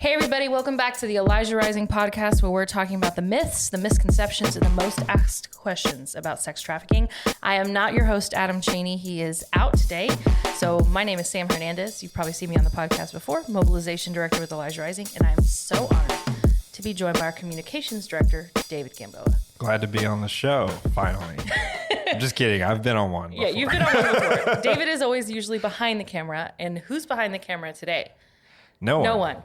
Hey everybody, welcome back to the Elijah Rising podcast, where we're talking about the myths, the misconceptions, and the most asked questions about sex trafficking. I am not your host, Adam Cheney. He is out today. So my name is Sam Hernandez. You've probably seen me on the podcast before, mobilization director with Elijah Rising, and I am so honored to be joined by our communications director, David Gamboa. Glad to be on the show, finally. I'm just kidding. I've been on one before. Yeah, you've been on one before. David is always usually behind the camera, and who's behind the camera today? No one.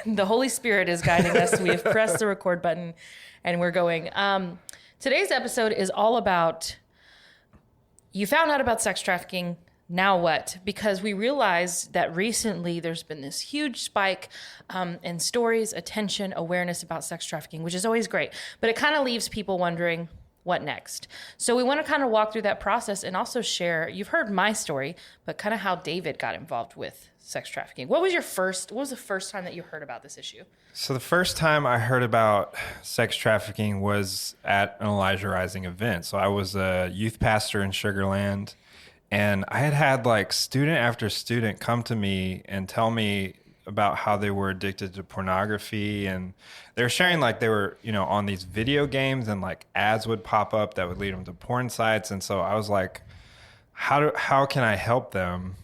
The Holy Spirit is guiding us. We have pressed the record button and we're going. Today's episode is all about, you found out about sex trafficking, now what? Because we realized that recently there's been this huge spike in stories, attention, awareness about sex trafficking, which is always great. But it kind of leaves people wondering, what next? So we want to kind of walk through that process and also share, you've heard my story, but kind of how David got involved with sex trafficking. What was the first time that you heard about this issue? So the first time I heard about sex trafficking was at an Elijah Rising event. So I was a youth pastor in Sugar Land, and I had like student after student come to me and tell me about how they were addicted to pornography, and they were sharing like they were, on these video games, and like ads would pop up that would lead them to porn sites. And so I was like, how can I help them?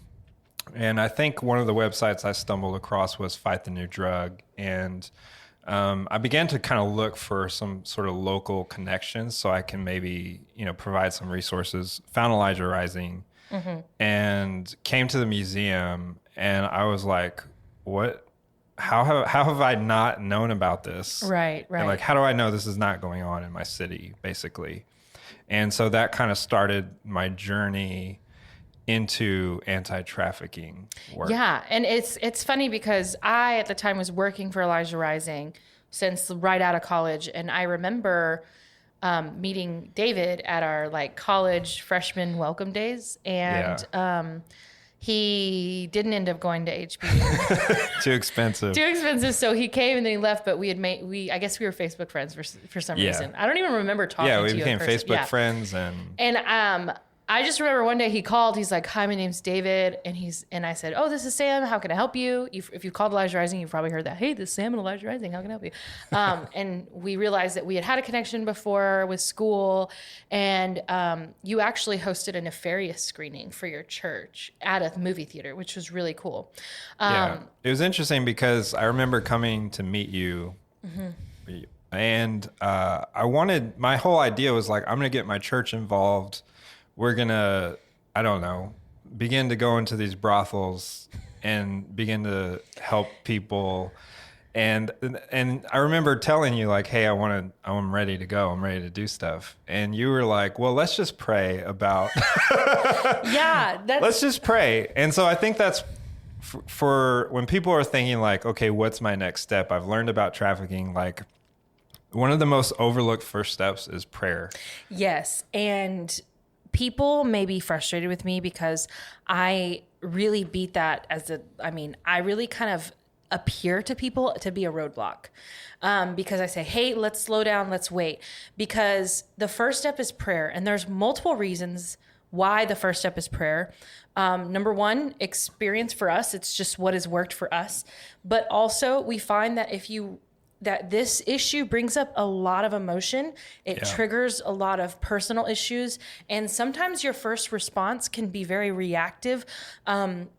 And I think one of the websites I stumbled across was Fight the New Drug. And I began to kind of look for some sort of local connections so I can maybe, provide some resources. Found Elijah Rising and came to the museum, and I was like, what? How have I not known about this? Right. And like, how do I know this is not going on in my city, basically? And so that kind of started my journey into anti-trafficking work. Yeah, and it's funny because I, at the time, was working for Elijah Rising since right out of college, and I remember meeting David at our like college freshman welcome days, and he didn't end up going to HB. Too expensive. So he came and then he left, but I guess we were Facebook friends for some reason. I don't even remember talking to you. Yeah, we became Facebook friends, and I just remember one day he called. He's like, "Hi, my name's David," and I said, "Oh, this is Sam. How can I help you?" If you called Elijah Rising, you've probably heard that. "Hey, this is Sam and Elijah Rising. How can I help you?" And we realized that we had a connection before with school, and you actually hosted a nefarious screening for your church at a movie theater, which was really cool. It was interesting because I remember coming to meet you. And my whole idea was like, I'm going to get my church involved. We're going to, begin to go into these brothels and begin to help people. And I remember telling you like, hey, I'm ready to go. I'm ready to do stuff. And you were like, well, let's just pray about, let's just pray. And so I think that's for when people are thinking like, okay, what's my next step? I've learned about trafficking. Like, one of the most overlooked first steps is prayer. Yes. And people may be frustrated with me because I really beat that I really kind of appear to people to be a roadblock because I say, hey, let's slow down, let's wait. Because the first step is prayer. And there's multiple reasons why the first step is prayer. Number one, experience for us. It's just what has worked for us. But also we find that that this issue brings up a lot of emotion. It triggers a lot of personal issues. And sometimes your first response can be very reactive,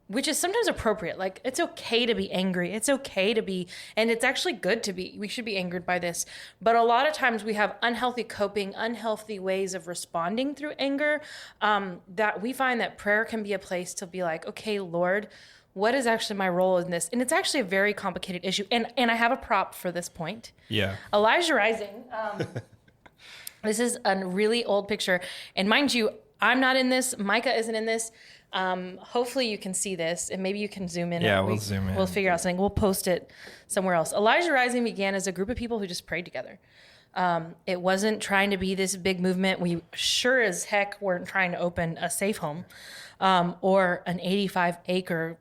which is sometimes appropriate. Like, it's okay to be angry. It's okay to be, and it's actually good to be. We should be angered by this. But a lot of times we have unhealthy coping, unhealthy ways of responding through anger, that we find that prayer can be a place to be like, okay, Lord, what is actually my role in this? And it's actually a very complicated issue. And I have a prop for this point. Yeah. Elijah Rising. This is a really old picture. And mind you, I'm not in this. Micah isn't in this. Hopefully you can see this, and maybe you can zoom in. Yeah, we'll zoom in. We'll figure out something. We'll post it somewhere else. Elijah Rising began as a group of people who just prayed together. It wasn't trying to be this big movement. We sure as heck weren't trying to open a safe home or an 85-acre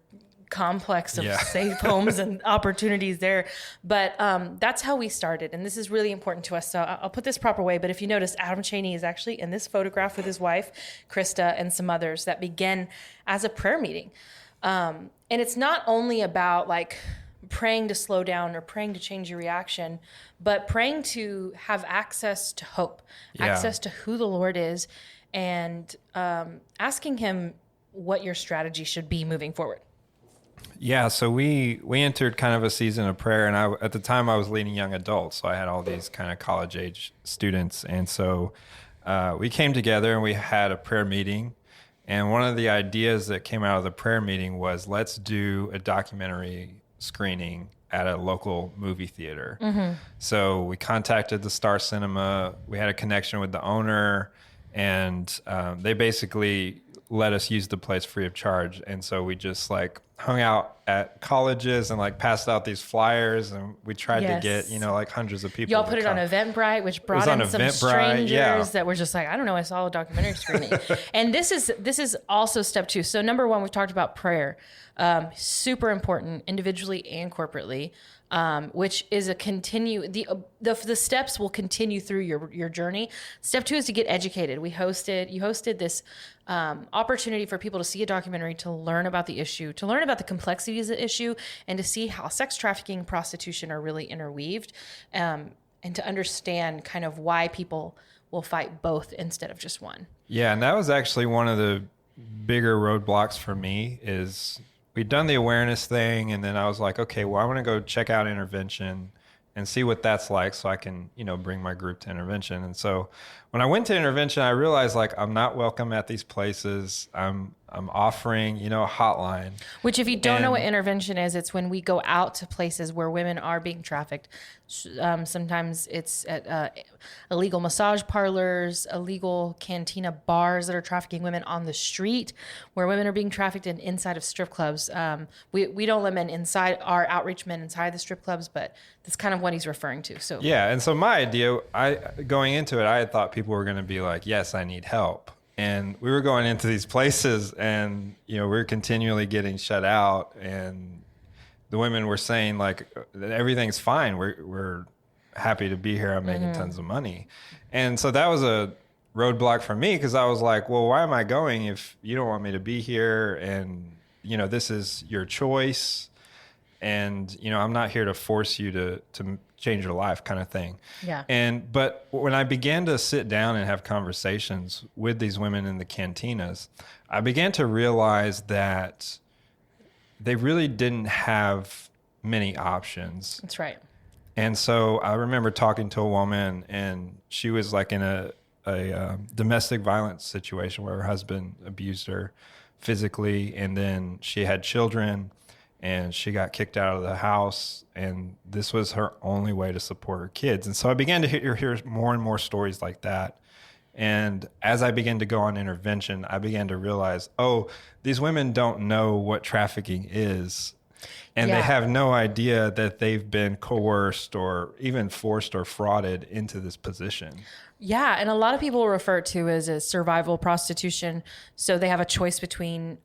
complex of safe homes and opportunities there. But that's how we started. And this is really important to us. So I'll put this proper way. But if you notice, Adam Cheney is actually in this photograph with his wife, Krista, and some others that began as a prayer meeting. And it's not only about like praying to slow down or praying to change your reaction, but praying to have access to hope, access to who the Lord is, and asking him what your strategy should be moving forward. Yeah, so we entered kind of a season of prayer, and at the time I was leading young adults, so I had all these kind of college age students, and so we came together and we had a prayer meeting. And one of the ideas that came out of the prayer meeting was, let's do a documentary screening at a local movie theater. Mm-hmm. So we contacted the Star Cinema. We had a connection with the owner, and they basically let us use the place free of charge. And so we just like hung out at colleges and like passed out these flyers, and we tried to get, like hundreds of people. Y'all put it on Eventbrite, which brought in some strangers that were just like, I don't know, I saw a documentary screening. And this is also step 2. So number 1, we've talked about prayer, super important individually and corporately. Which is the steps will continue through your journey. Step 2 is to get educated. You hosted this opportunity for people to see a documentary, to learn about the issue, to learn about the complexities of the issue, and to see how sex trafficking and prostitution are really interweaved, and to understand kind of why people will fight both instead of just one. Yeah, and that was actually one of the bigger roadblocks for me. Is we'd done the awareness thing, and then I was like, okay, well, I want to go check out intervention and see what that's like, so I can, bring my group to intervention. And so when I went to intervention, I realized like I'm not welcome at these places. I'm offering, a hotline. Which, if you don't know what intervention is, it's when we go out to places where women are being trafficked. Sometimes it's at illegal massage parlors, illegal cantina bars that are trafficking women on the street, where women are being trafficked inside of strip clubs. We don't let men inside, our outreach men inside the strip clubs, but that's kind of what he's referring to. So yeah, and so my idea, going into it, I had thought people were going to be like, yes, I need help. And we were going into these places, and we were continually getting shut out, and the women were saying like, everything's fine. We're happy to be here. I'm making tons of money. And so that was a roadblock for me, because I was like, well, why am I going if you don't want me to be here? And, this is your choice. And, I'm not here to force you to change your life, kind of thing. Yeah. But when I began to sit down and have conversations with these women in the cantinas, I began to realize that they really didn't have many options. That's right. And so I remember talking to a woman, and she was like in a domestic violence situation where her husband abused her physically, and then she had children, and she got kicked out of the house, and this was her only way to support her kids. And so I began to hear more and more stories like that. And as I began to go on intervention, I began to realize, these women don't know what trafficking is. And they have no idea that they've been coerced or even forced or frauded into this position. Yeah, and a lot of people refer to it as a survival prostitution. So they have a choice between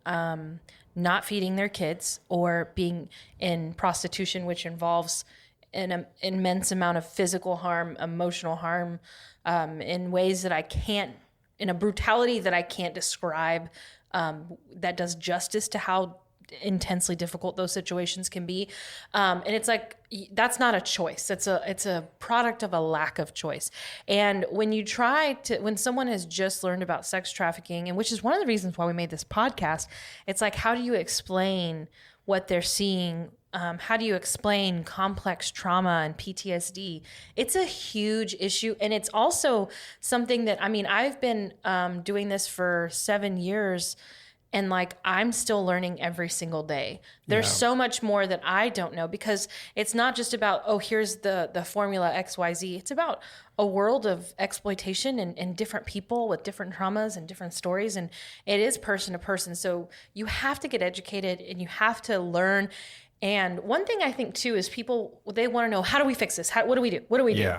not feeding their kids or being in prostitution, which involves an immense amount of physical harm, emotional harm, in ways that I can't, in a brutality that I can't describe, that does justice to how intensely difficult those situations can be. And it's like, that's not a choice. It's a product of a lack of choice. And when someone has just learned about sex trafficking, and which is one of the reasons why we made this podcast, it's like, how do you explain what they're seeing? How do you explain complex trauma and PTSD? It's a huge issue. And it's also something that, I've been doing this for 7 years, and like, I'm still learning every single day. There's so much more that I don't know, because it's not just about, here's the formula XYZ. It's about a world of exploitation and different people with different traumas and different stories. And it is person to person. So you have to get educated, and you have to learn. And one thing I think too is people, they want to know, how do we fix this? What do we do? What do we do?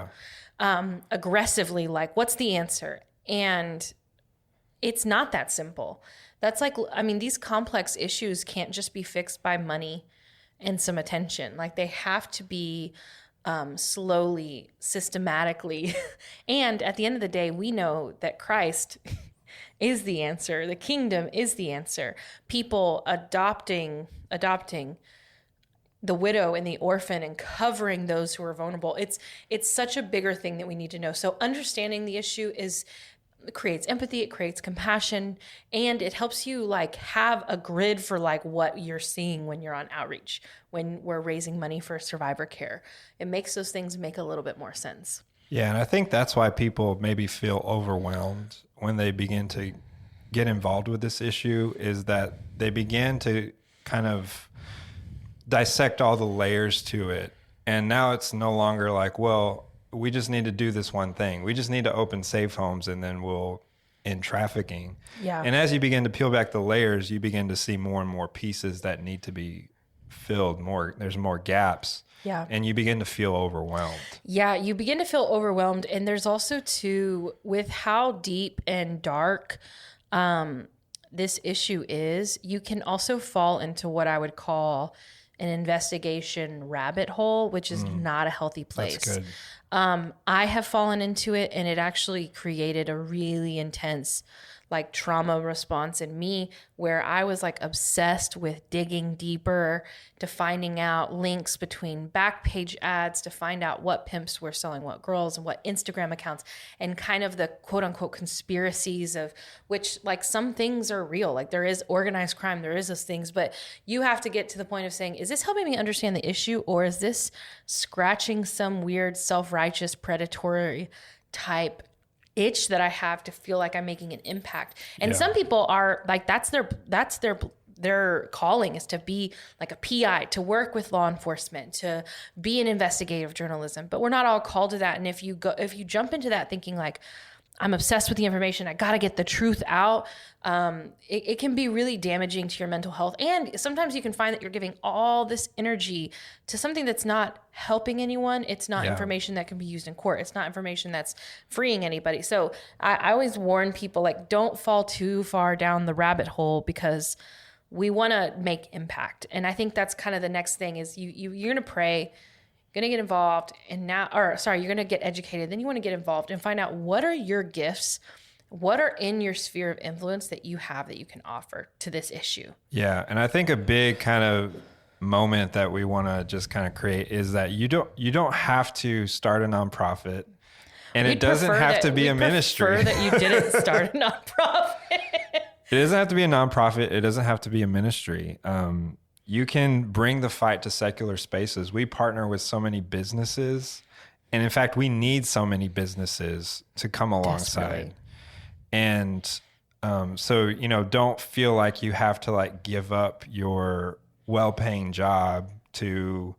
Aggressively, like, what's the answer? And it's not that simple. That's like, these complex issues can't just be fixed by money and some attention. Like, they have to be slowly, systematically. And at the end of the day, we know that Christ is the answer. The kingdom is the answer. People adopting the widow and the orphan and covering those who are vulnerable. It's such a bigger thing that we need to know. So understanding the issue creates empathy, it creates compassion, and it helps you like have a grid for like what you're seeing when you're on outreach, when we're raising money for survivor care. It makes those things make a little bit more sense. Yeah, and I think that's why people maybe feel overwhelmed when they begin to get involved with this issue, is that they begin to kind of dissect all the layers to it. And now it's no longer like, well, we just need to do this one thing. We just need to open safe homes and then we'll end trafficking. Yeah. And as you begin to peel back the layers, you begin to see more and more pieces that need to be filled. There's more gaps. Yeah. And you begin to feel overwhelmed. Yeah, you begin to feel overwhelmed. And there's also too, with how deep and dark this issue is, you can also fall into what I would call an investigation rabbit hole, which is not a healthy place. That's good. I have fallen into it, and it actually created a really intense like trauma response in me, where I was like obsessed with digging deeper to finding out links between back page ads to find out what pimps were selling what girls and what Instagram accounts, and kind of the quote unquote conspiracies of which, like, some things are real. Like, there is organized crime, there is those things, but you have to get to the point of saying, is this helping me understand the issue, or is this scratching some weird self-righteous predatory type itch that I have to feel like I'm making an impact? And some people are like, that's their calling, is to be like a PI, to work with law enforcement, to be in investigative journalism. But we're not all called to that. And if you jump into that thinking like, I'm obsessed with the information, I got to get the truth out, it can be really damaging to your mental health. And sometimes you can find that you're giving all this energy to something that's not helping anyone. It's not information that can be used in court. It's not information that's freeing anybody. So I always warn people, like, don't fall too far down the rabbit hole, because we want to make impact. And I think that's kind of the next thing is you're going to pray, going to get involved, and you're going to get educated. Then you want to get involved and find out, what are your gifts? What are in your sphere of influence that you have that you can offer to this issue? Yeah. And I think a big kind of moment that we want to just kind of create is that you don't have to start a nonprofit, and it doesn't have to be a ministry. Prefer that you didn't start a nonprofit. It doesn't have to be a nonprofit. It doesn't have to be a ministry. You can bring the fight to secular spaces. We partner with so many businesses, and in fact, we need so many businesses to come alongside. Desperately. And so, don't feel like you have to like give up your well-paying job to,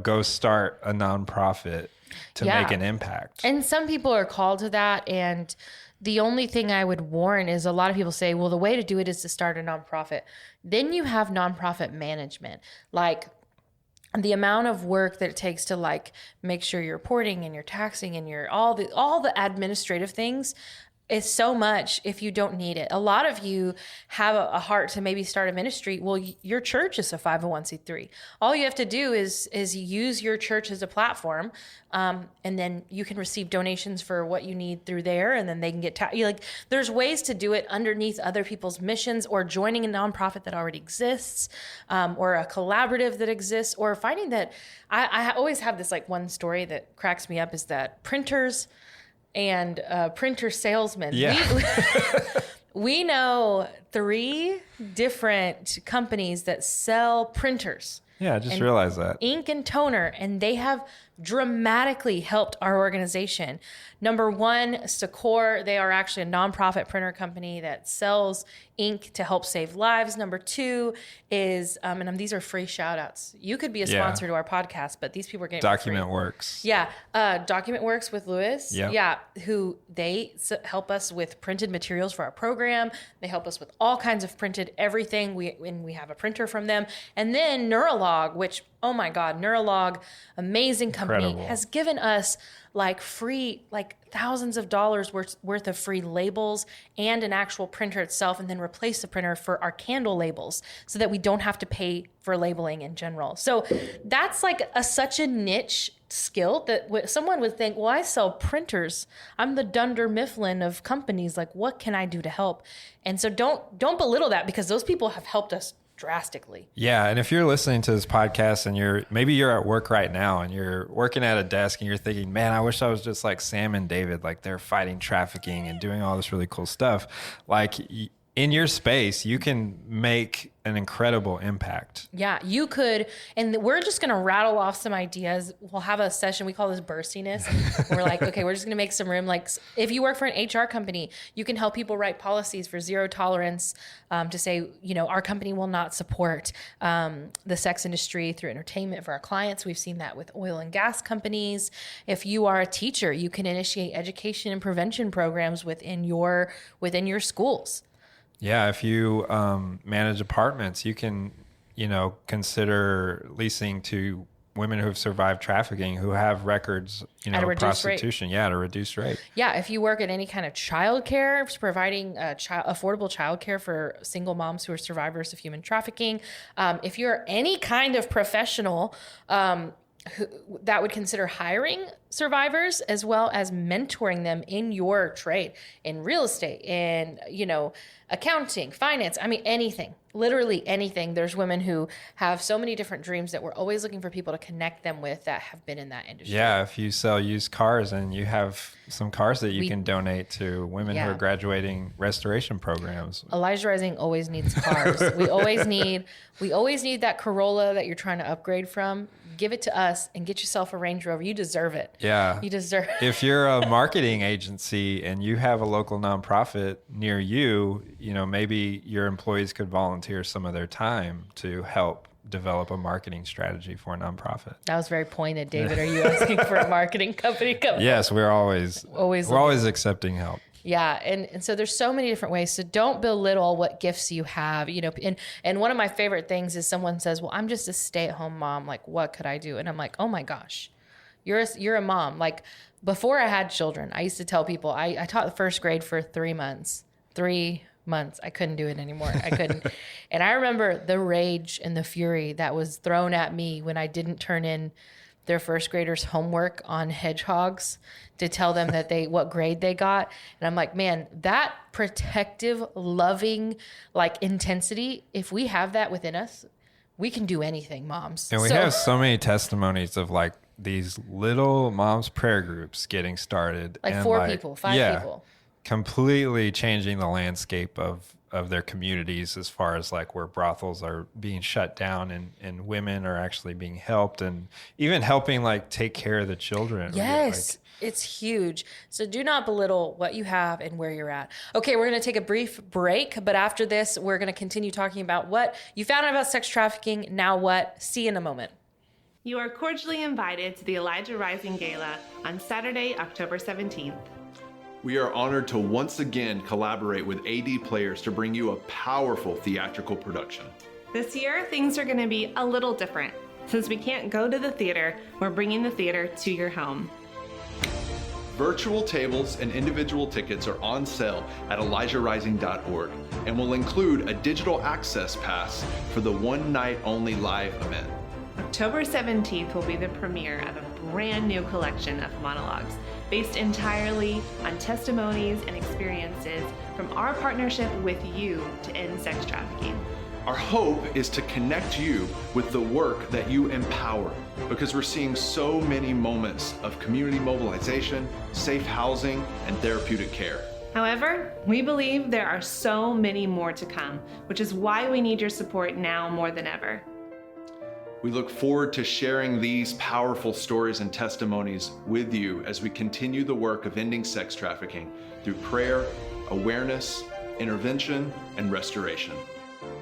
go start a nonprofit to make an impact. And some people are called to that. And the only thing I would warn is, a lot of people say, well, the way to do it is to start a nonprofit. Then you have nonprofit management. Like, the amount of work that it takes to like make sure you're reporting and you're taxing and you're all the administrative things is so much if you don't need it. A lot of you have a heart to maybe start a ministry. Well, your church is a 501c3. All you have to do is use your church as a platform, and then you can receive donations for what you need through there, and then they can get there's ways to do it underneath other people's missions, or joining a nonprofit that already exists, or a collaborative that exists, or finding that I always have this like one story that cracks me up, is that printers and printer salesmen. Yeah. We know 3 different companies that sell printers. Yeah, I just realized that. Ink and toner, and they have dramatically helped our organization. Number 1, Secor, they are actually a nonprofit printer company that sells ink to help save lives. Number 2 is, and these are free shout outs. You could be a sponsor to our podcast, but these people are getting Document Works. Yeah. Document Works with Lewis. Yep. Yeah. Who they help us with printed materials for our program. They help us with all kinds of printed everything. We have a printer from them. And then Neurolog, which, oh my God, Neurolog, amazing company, has given us like free, like thousands of dollars worth of free labels and an actual printer itself, and then replace the printer for our candle labels so that we don't have to pay for labeling in general. So that's like such a niche skill that someone would think, well, I sell printers. I'm the Dunder Mifflin of companies. Like, what can I do to help? And so don't belittle that, because those people have helped us drastically. Yeah. And if you're listening to this podcast and maybe you're at work right now and you're working at a desk and you're thinking, man, I wish I was just like Sam and David, like they're fighting trafficking and doing all this really cool stuff. Like in your space, you can make an incredible impact. Yeah, you could. And we're just going to rattle off some ideas. We'll have a session. We call this burstiness. We're like, okay, we're just going to make some room. Like if you work for an HR company, you can help people write policies for zero tolerance to say, our company will not support the sex industry through entertainment for our clients. We've seen that with oil and gas companies. If you are a teacher, you can initiate education and prevention programs within your schools. Yeah, if you manage apartments, you can, consider leasing to women who have survived trafficking, who have records, prostitution. Yeah, at a reduced rate. Yeah, if you work at any kind of childcare, providing affordable childcare for single moms who are survivors of human trafficking. If you're any kind of professional that would consider hiring survivors as well as mentoring them in your trade, in real estate, in, accounting, finance. I mean, anything, literally anything. There's women who have so many different dreams that we're always looking for people to connect them with that have been in that industry. Yeah. If you sell used cars and you have some cars that you can donate to women who are graduating restoration programs. Elijah Rising always needs cars. we always need that Corolla that you're trying to upgrade from. Give it to us and get yourself a Range Rover. You deserve it. Yeah. You deserve it. If you're a marketing agency and you have a local nonprofit near you, maybe your employees could volunteer some of their time to help develop a marketing strategy for a nonprofit. That was very pointed, David. Are you asking for a marketing company? Yes, we're always accepting help. Yeah. And so there's so many different ways. So don't belittle what gifts you have, and one of my favorite things is someone says, well, I'm just a stay-at-home mom. Like, what could I do? And I'm like, oh my gosh, you're a mom. Like before I had children, I used to tell people I taught the first grade for 3 months. 3 months. I couldn't do it anymore. I couldn't. And I remember the rage and the fury that was thrown at me when I didn't turn in their first graders' homework on hedgehogs to tell them that what grade they got. And I'm like, man, that protective, loving, intensity, if we have that within us, we can do anything, moms. And we have so many testimonies of these little moms prayer groups getting started. Like 4 people, 5 people. Completely changing the landscape of their communities as far as where brothels are being shut down and women are actually being helped, and even helping take care of the children. Yes. It's huge. So do not belittle what you have and where you're at. Okay, we're going to take a brief break, but after this, we're going to continue talking about what you found out about sex trafficking. Now what? See you in a moment. You are cordially invited to the Elijah Rising Gala on Saturday, October 17th. We are honored to once again collaborate with AD Players to bring you a powerful theatrical production. This year, things are going to be a little different. Since we can't go to the theater, we're bringing the theater to your home. Virtual tables and individual tickets are on sale at ElijahRising.org and will include a digital access pass for the one-night-only live event. October 17th will be the premiere of a brand new collection of monologues based entirely on testimonies and experiences from our partnership with you to end sex trafficking. Our hope is to connect you with the work that you empower, because we're seeing so many moments of community mobilization, safe housing, and therapeutic care. However, we believe there are so many more to come, which is why we need your support now more than ever. We look forward to sharing these powerful stories and testimonies with you as we continue the work of ending sex trafficking through prayer, awareness, intervention, and restoration.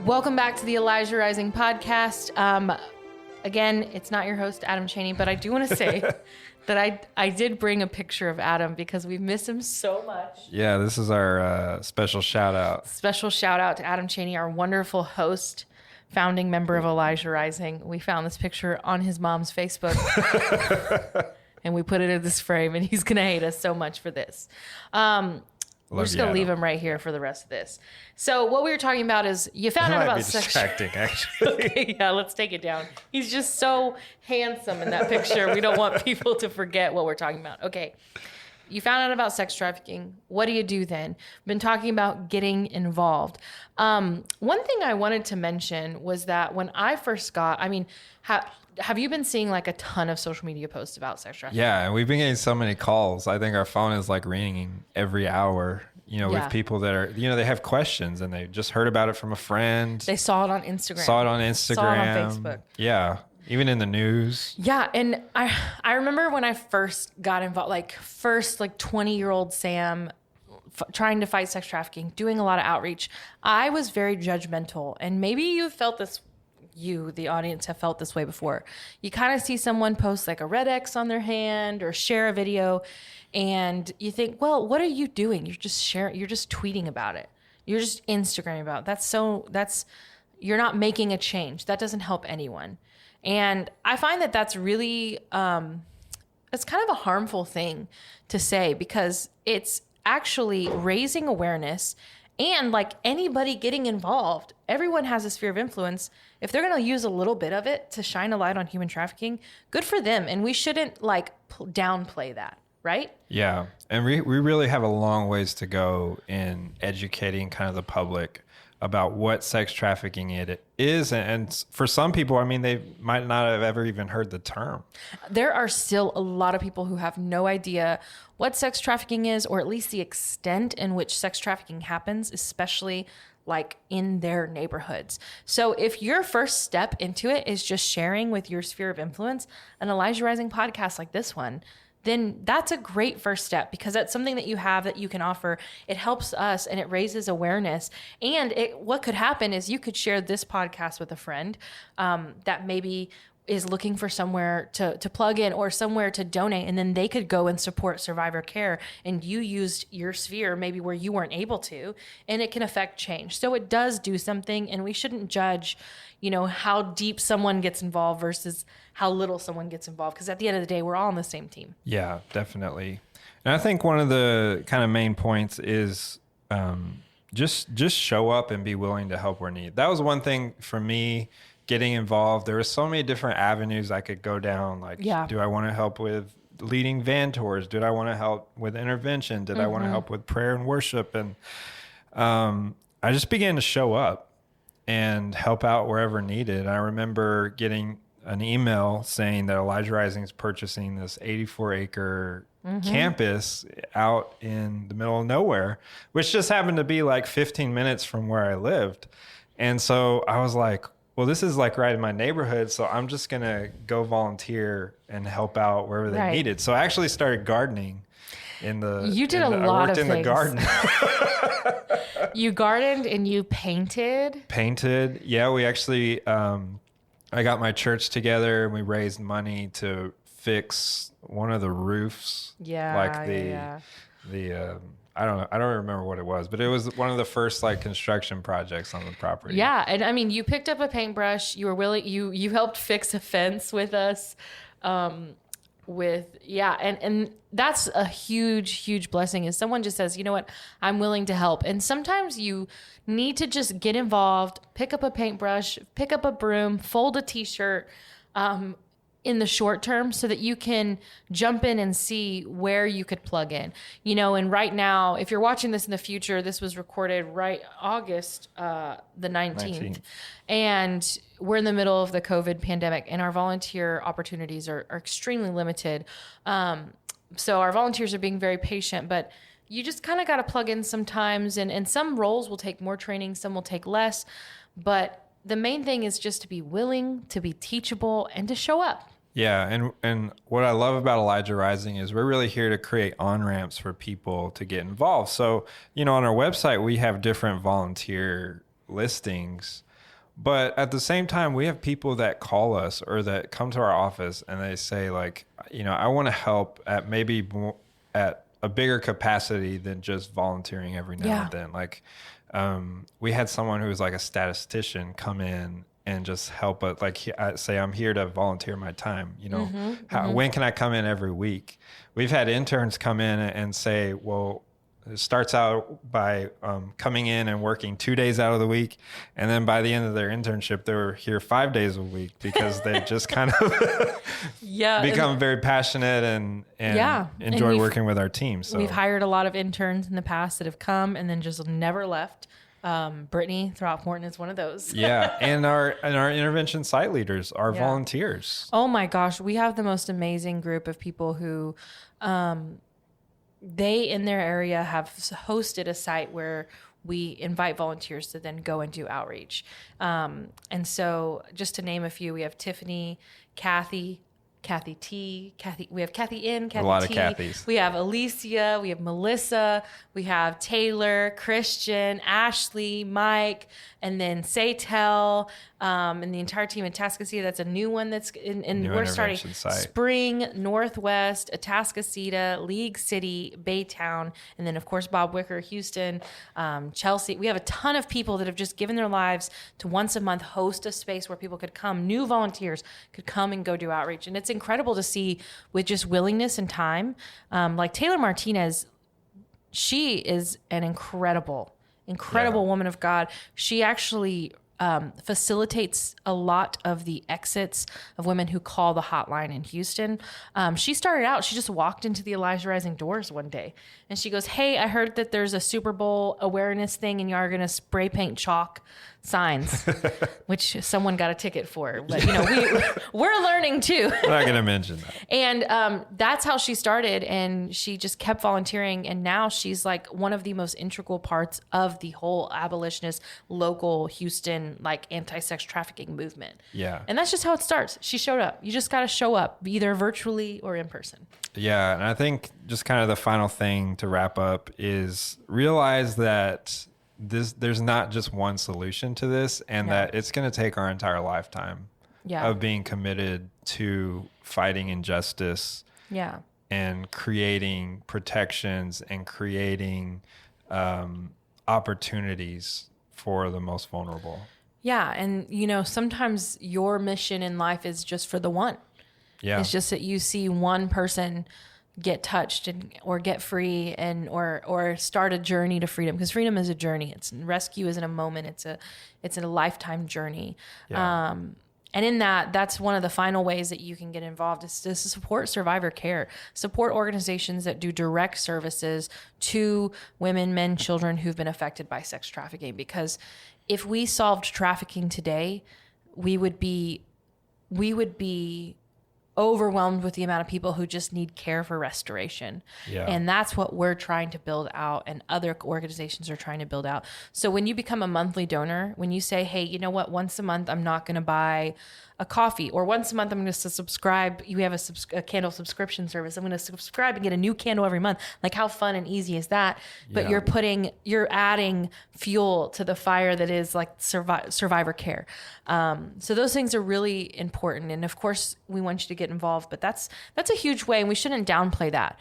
Welcome back to the Elijah Rising podcast. Again, it's not your host, Adam Chaney, but I do want to say that I did bring a picture of Adam because we miss him so much. Yeah, this is our special shout out. Special shout out to Adam Chaney, our wonderful host, founding member of Elijah Rising. We found this picture on his mom's Facebook and we put it in this frame, and he's going to hate us so much for this. We're just going to leave him right here for the rest of this. So what we were talking about is you found out about sex. Distracting, actually. Okay, yeah, let's take it down. He's just so handsome in that picture. We don't want people to forget what we're talking about. Okay. You found out about sex trafficking. What do you do then? Been talking about getting involved. One thing I wanted to mention was that when I first got, I mean, have you been seeing like a ton of social media posts about sex trafficking? Yeah, and we've been getting so many calls. I think our phone is like ringing every hour, Yeah. with people that are, they have questions and they just heard about it from a friend. They saw it on Instagram. Saw it on Instagram. Saw it on Facebook. Yeah, even in the news. Yeah, and I remember when I first got involved, like 20-year-old Sam trying to fight sex trafficking, doing a lot of outreach. I was very judgmental, and maybe you felt this. You, the audience, have felt this way before. You kind of see someone post like a red X on their hand or share a video, and you think, well, what are you doing? You're just sharing. You're just tweeting about it. You're just Instagramming about it. You're not making a change. That doesn't help anyone. And I find that that's really, it's kind of a harmful thing to say, because it's actually raising awareness. And like anybody getting involved, everyone has a sphere of influence. If they're going to use a little bit of it to shine a light on human trafficking, good for them. And we shouldn't like downplay that, right? Yeah. And we really have a long ways to go in educating kind of the public about what sex trafficking it is. And for some people, I mean, they might not have ever even heard the term. There are still a lot of people who have no idea what sex trafficking is, or at least the extent in which sex trafficking happens, especially like in their neighborhoods. So if your first step into it is just sharing with your sphere of influence an Elijah Rising podcast like this one, then that's a great first step, because that's something that you have that you can offer. It helps us and it raises awareness. And what could happen is you could share this podcast with a friend that maybe is looking for somewhere to plug in or somewhere to donate, and then they could go and support survivor care, and you used your sphere maybe where you weren't able to, and it can affect change. So it does do something, and we shouldn't judge, how deep someone gets involved versus how little someone gets involved, because at the end of the day, we're all on the same team. Yeah, definitely. And I think one of the kind of main points is just show up and be willing to help where needed. That was one thing for me getting involved. There were so many different avenues I could go down. Like, do I want to help with leading van tours? Did I want to help with intervention? Did I want to help with prayer and worship? And I just began to show up and help out wherever needed. And I remember getting an email saying that Elijah Rising is purchasing this 84-acre campus out in the middle of nowhere, which just happened to be like 15 minutes from where I lived. And so I was like, well, this is like right in my neighborhood, so I'm just going to go volunteer and help out wherever they needed. So I actually started gardening You did a lot of things. I worked in the garden. You gardened and you painted? Painted. Yeah, we actually, I got my church together and we raised money to fix one of the roofs. Yeah. Like the I don't know. I don't remember what it was, but it was one of the first like construction projects on the property. Yeah. And I mean, you picked up a paintbrush, you were willing, you helped fix a fence with us. And that's a huge blessing, is someone just says, you know what, I'm willing to help. And sometimes you need to just get involved, pick up a paintbrush, pick up a broom, fold a t-shirt, in the short term, so that you can jump in and see where you could plug in, and right now, if you're watching this in the future, this was recorded right August, the 19th. And we're in the middle of the COVID pandemic, and our volunteer opportunities are extremely limited. So our volunteers are being very patient, but you just kind of got to plug in sometimes, and some roles will take more training, some will take less, but the main thing is just to be willing, to be teachable, and to show up. Yeah, and what I love about Elijah Rising is we're really here to create on-ramps for people to get involved. So, on our website, we have different volunteer listings, but at the same time, we have people that call us or that come to our office and they say like, I want to help at maybe at a bigger capacity than just volunteering every now and then. Like, we had someone who was like a statistician come in and just help it. Like, say, I'm here to volunteer my time. When can I come in every week? We've had interns come in and say, well, it starts out by coming in and working 2 days out of the week. And then by the end of their internship, they're here 5 days a week because they just kind of become very passionate and enjoy working with our team. So we've hired a lot of interns in the past that have come and then just never left. Brittany Throckmorton is one of those. Yeah. And our intervention site leaders are volunteers. Oh my gosh. We have the most amazing group of people who, they in their area have hosted a site where we invite volunteers to then go and do outreach. And so just to name a few, we have Tiffany, Kathy T, we have Kathy N, Kathy a lot T. of Kathys. We have Alicia, we have Melissa, we have Taylor, Christian, Ashley, Mike, and then Saytel, and the entire team in Atascocita. That's a new one that's in we're starting site. Spring, Northwest, Atascocita, League City, Baytown, and then of course Bob Wicker, Houston, Chelsea. We have a ton of people that have just given their lives to once a month host a space where people could come, new volunteers could come and go do outreach. And it's incredible to see with just willingness and time. Like Taylor Martinez, she is an incredible woman of God. She actually facilitates a lot of the exits of women who call the hotline in Houston. She started out, she just walked into the Elijah Rising doors one day and she goes, "Hey, I heard that there's a Super Bowl awareness thing and you are going to spray paint chalk signs," which someone got a ticket for. But, we're learning too. We're not going to mention that. And that's how she started. And she just kept volunteering. And now she's like one of the most integral parts of the whole abolitionist, local Houston, like anti-sex trafficking movement. Yeah. And that's just how it starts. She showed up. You just got to show up either virtually or in person. Yeah. And I think just kind of the final thing to wrap up is realize that there's not just one solution to this, and that it's going to take our entire lifetime of being committed to fighting injustice and creating protections and creating opportunities for the most vulnerable. Yeah. And, sometimes your mission in life is just for the one. Yeah. It's just that you see one person get touched or get free or start a journey to freedom, because freedom is a journey. Rescue isn't a moment. It's a lifetime journey. Yeah. And in that's one of the final ways that you can get involved is to support survivor care, support organizations that do direct services to women, men, children who've been affected by sex trafficking. Because if we solved trafficking today, we would be overwhelmed with the amount of people who just need care for restoration. Yeah. And that's what we're trying to build out and other organizations are trying to build out. So when you become a monthly donor, when you say, "Hey, you know what, once a month, I'm not going to buy a coffee, or once a month, I'm going to subscribe. You have a candle subscription service. I'm going to subscribe and get a new candle every month." Like, how fun and easy is that? But you're adding fuel to the fire that is like survivor care. So those things are really important. And of course we want you to get involved, but that's a huge way. And we shouldn't downplay that.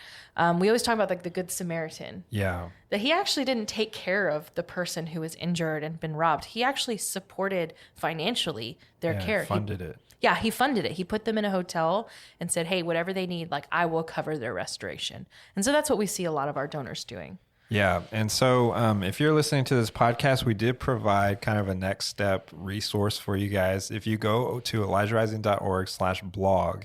We always talk about like the Good Samaritan. Yeah. That he actually didn't take care of the person who was injured and been robbed. He actually supported financially their care. Funded it. Yeah, he funded it. He put them in a hotel and said, "Hey, whatever they need, like I will cover their restoration." And so that's what we see a lot of our donors doing. Yeah. And so if you're listening to this podcast, we did provide kind of a next step resource for you guys. If you go to elijahrising.org/blog,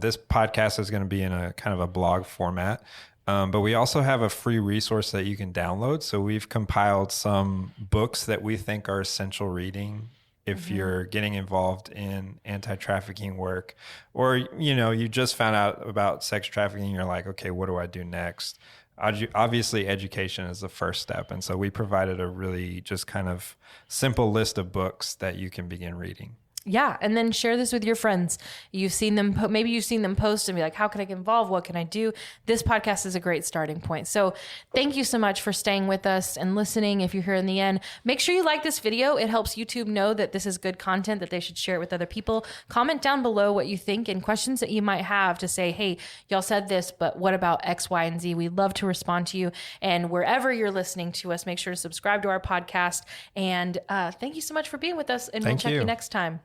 this podcast is going to be in a kind of a blog format. But we also have a free resource that you can download. So we've compiled some books that we think are essential reading if you're getting involved in anti-trafficking work, or, you just found out about sex trafficking. You're like, okay, what do I do next? Obviously, education is the first step. And so we provided a really just kind of simple list of books that you can begin reading. Yeah. And then share this with your friends. You've seen them, maybe you've seen them post and be like, how can I get involved? What can I do? This podcast is a great starting point. So thank you so much for staying with us and listening. If you're here in the end, make sure you like this video. It helps YouTube know that this is good content, that they should share it with other people. Comment down below what you think and questions that you might have to say, "Hey, y'all said this, but what about X, Y, and Z?" We'd love to respond to you. And wherever you're listening to us, make sure to subscribe to our podcast. And thank you so much for being with us. And we'll check you next time.